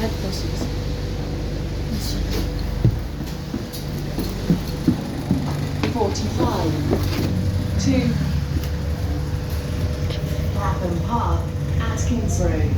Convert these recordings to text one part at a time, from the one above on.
head buses. 45 to Clapham Park, Atkins Road.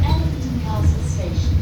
Ellington Castle Station.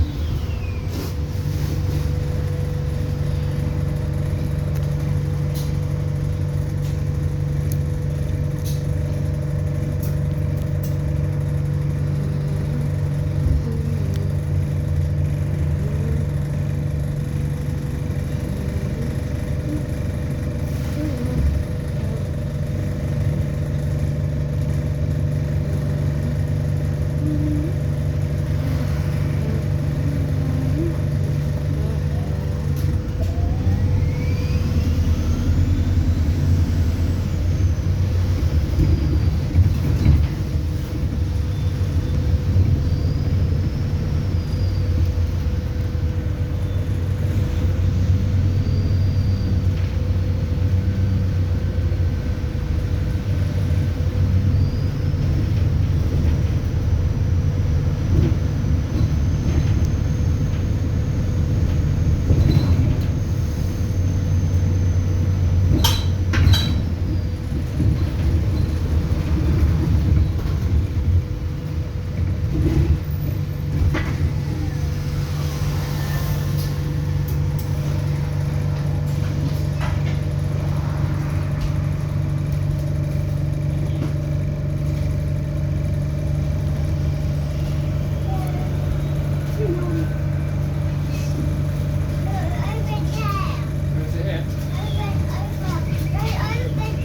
Where's it at?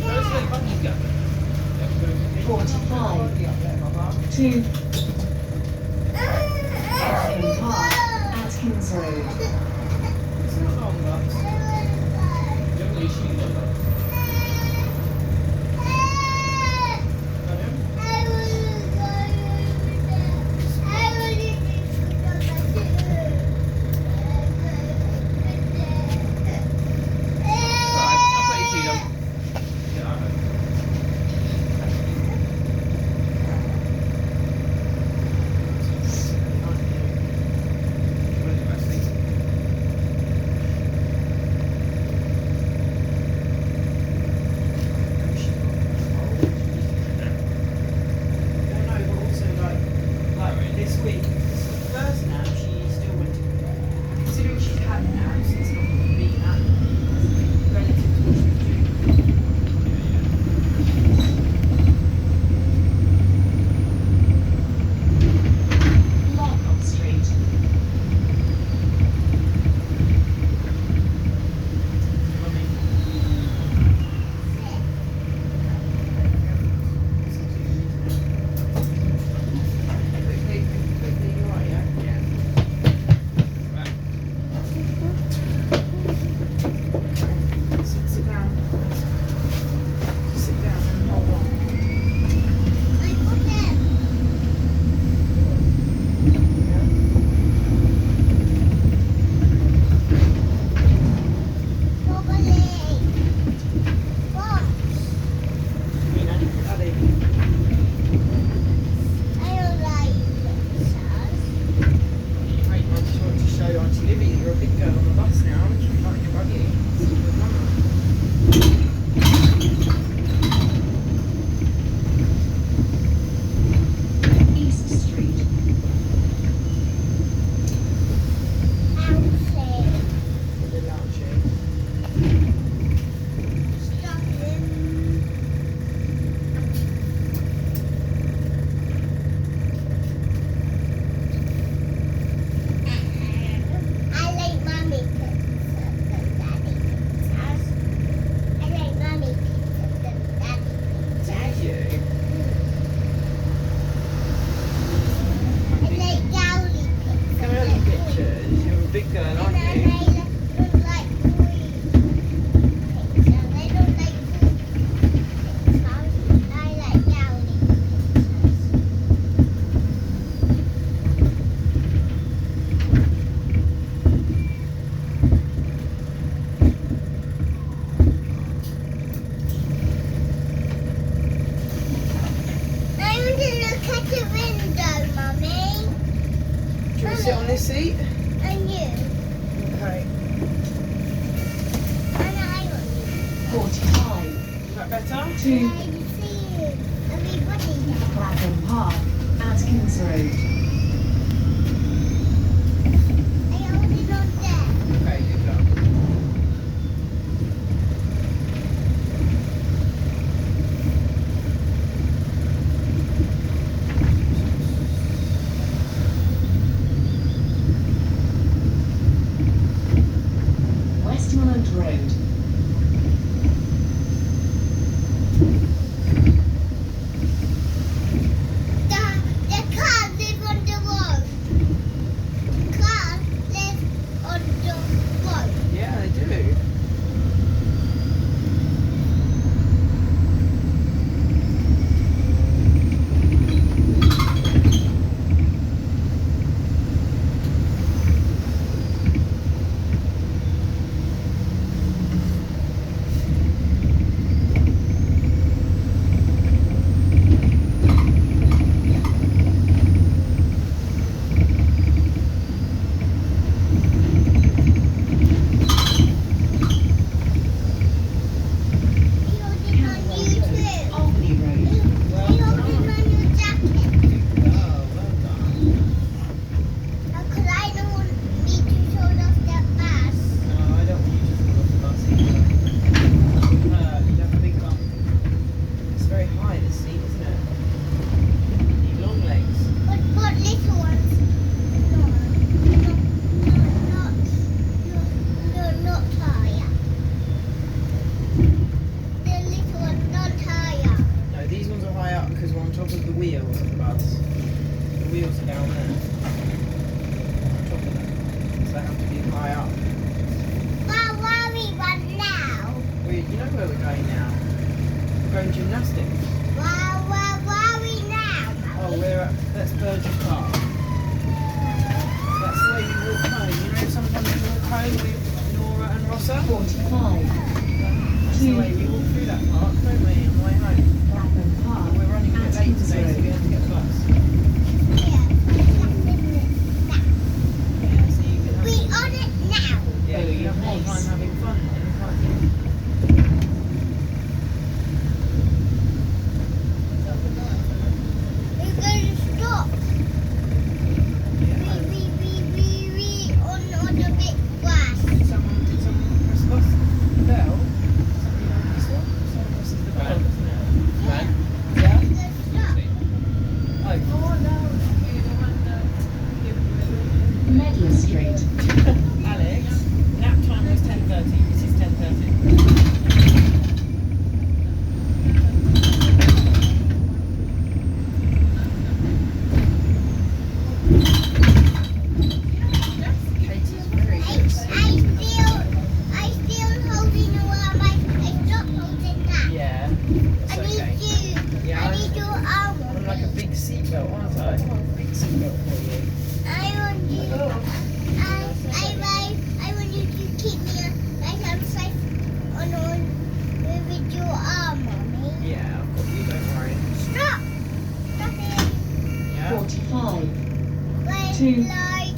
Where's the bungee go? 45 to Clapham Park, Atkins Road. It's not long, but you haven't got your shoes on, though. Pardon? Right, I'll put your shoes on. Yeah, I know. Where's the rest of these? sit on this seat? And you. Okay. And I want you. 45. Is that better? 2. And I see you. Everybody there. Clapham Park, Atkins Road. I hold it on there. Okay, good job. Westmoreland Road. The car lives on the road. The car lives on the road. Yeah, they do. I hold it on you too. Albany Road. I hold it on your jacket. Oh, well done. Because I don't want me to show off that bus. No, I don't want you to fall off the bus either. You'd have a big bump. It's very high, this seat, isn't it? You need long legs. But little ones. Not higher. The little ones, not higher. No, these ones are high up because we're on top of the wheels of the bus. The wheels are down there. On top of them. So they have to be high up. Where are we right now? You know where we're going now? We're going gymnastics. Where are we now? Oh, that's Burgess Park. That's the way you walk home. You know sometimes you walk home with Nora and Rossa? 45. That's the way we walk through that park, don't we, on the way home? Clapham Park, We're running a bit late Atkins today, so we Road. have to get the bus. Yeah. Yeah, so you can have, We on it now. yeah, you can have more time having fun then, can't you? We're going to stop. Yeah. We on the big grass. Did someone press the bus bell? Somebody already stopped? Someone presses the bell, doesn't it? Yeah. Yeah? We're going to stop. Oh no, you're the one that Medlar Street. Alex, nap time was 10:30. This is 10:30. Katie's very good. I still holding the arm. I stopped holding that. Yeah, I it's need okay. you. Yeah, I need your arm. I'm like a big seatbelt, aren't I? Big seatbelt for you. I want you. I want you to keep me like I'm safe on with your arm, mommy. Yeah, I've got you, don't worry. Stop. Stop it. Yeah? 45. Red Two. light.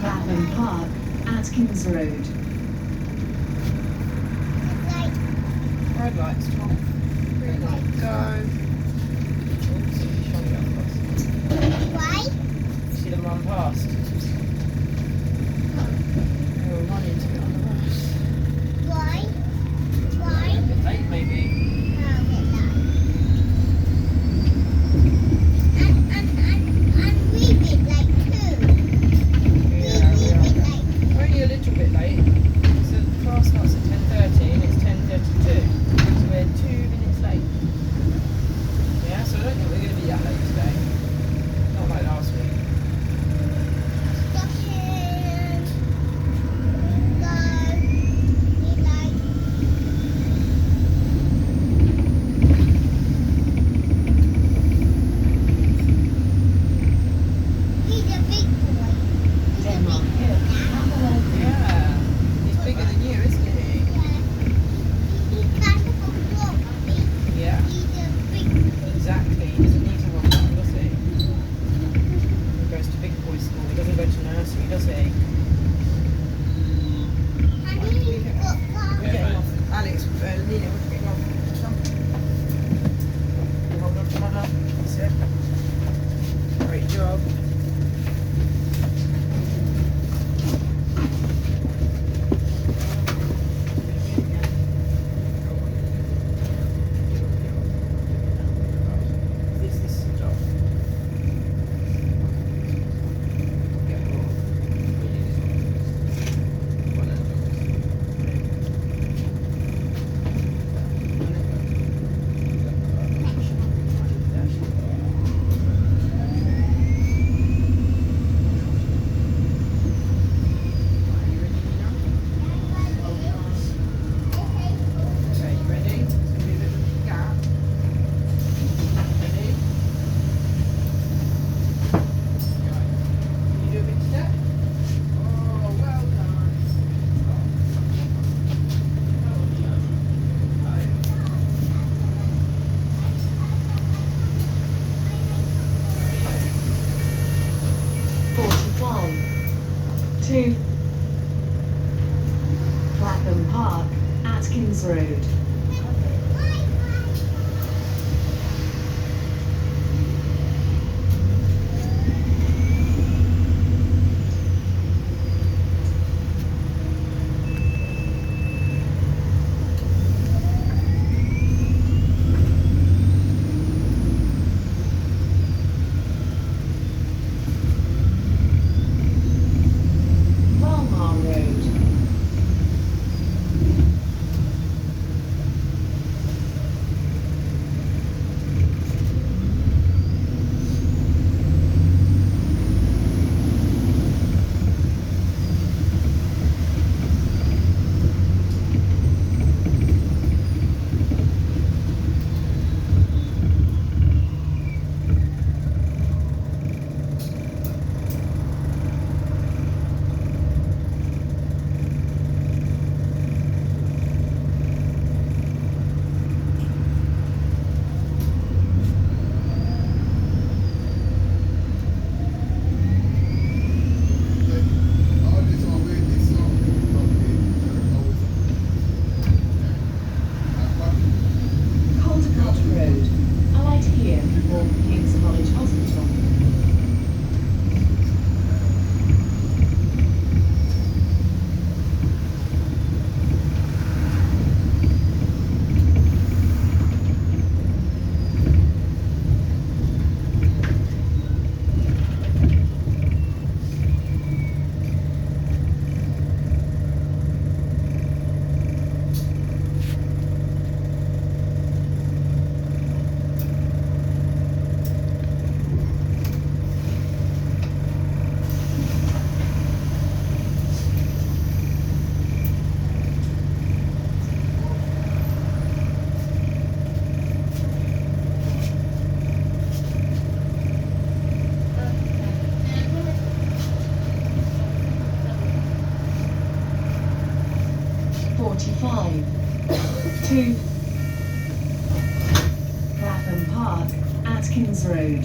Clapham Park, Atkins Road. Light. Red lights, Tom. Green light, go. Oops, she's trying to get on the bus. Why? You see them run past? They were running to get on the bus. Why? Why? A bit late, maybe. I'll get that. And we did like two. We did like. We're only a little bit late. So the class starts at 10:30 and it's 10:32. So we're 2 minutes late. Yeah, so I don't think we're going to be that late today. Not like last week. 2. Clapham Park, Atkins Road. Valmar Road. Caldecott Road. Alight here before King's College Hospital. To Clapham Park, Atkins Road.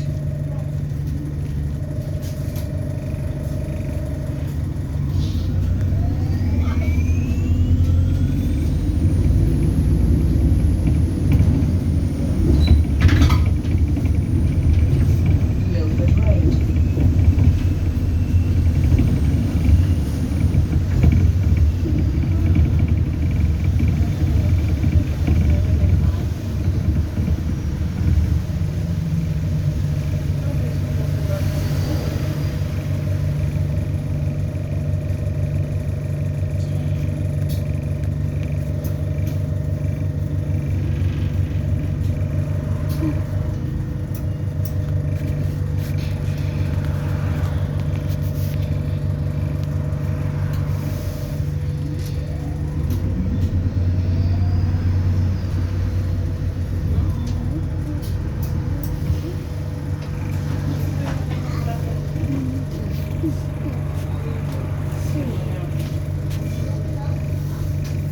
Milford Road.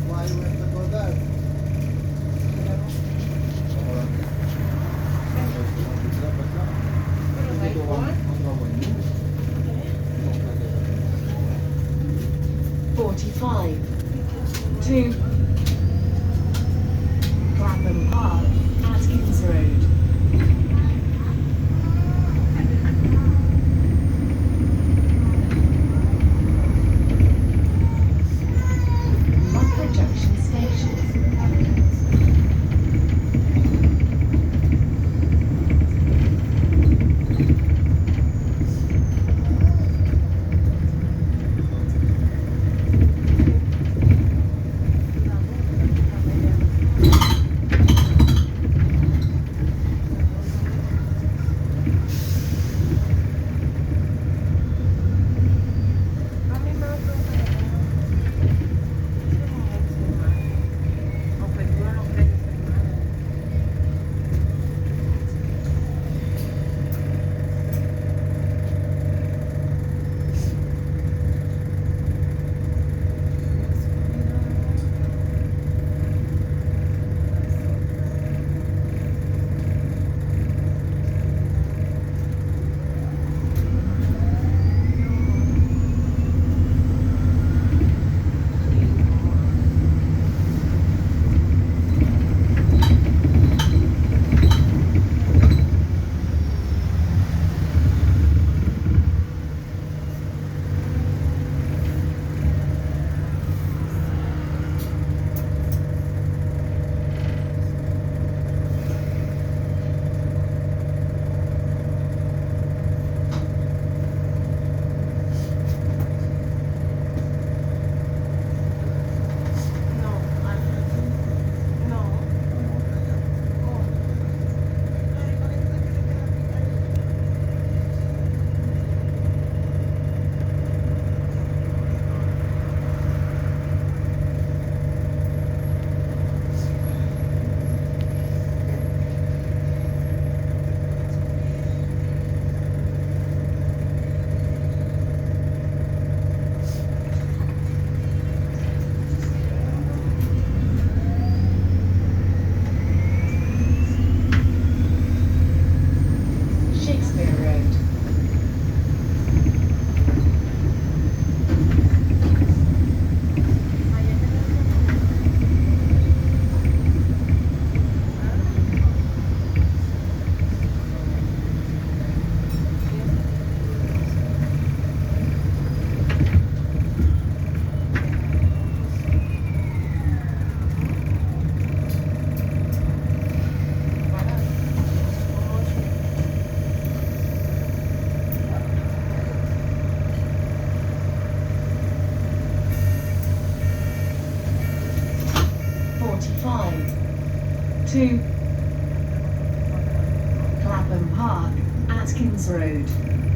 Why you have to go there? To Clapham Park, Atkins Road. Muckler Junction Station. to Clapham Park, Atkins Road.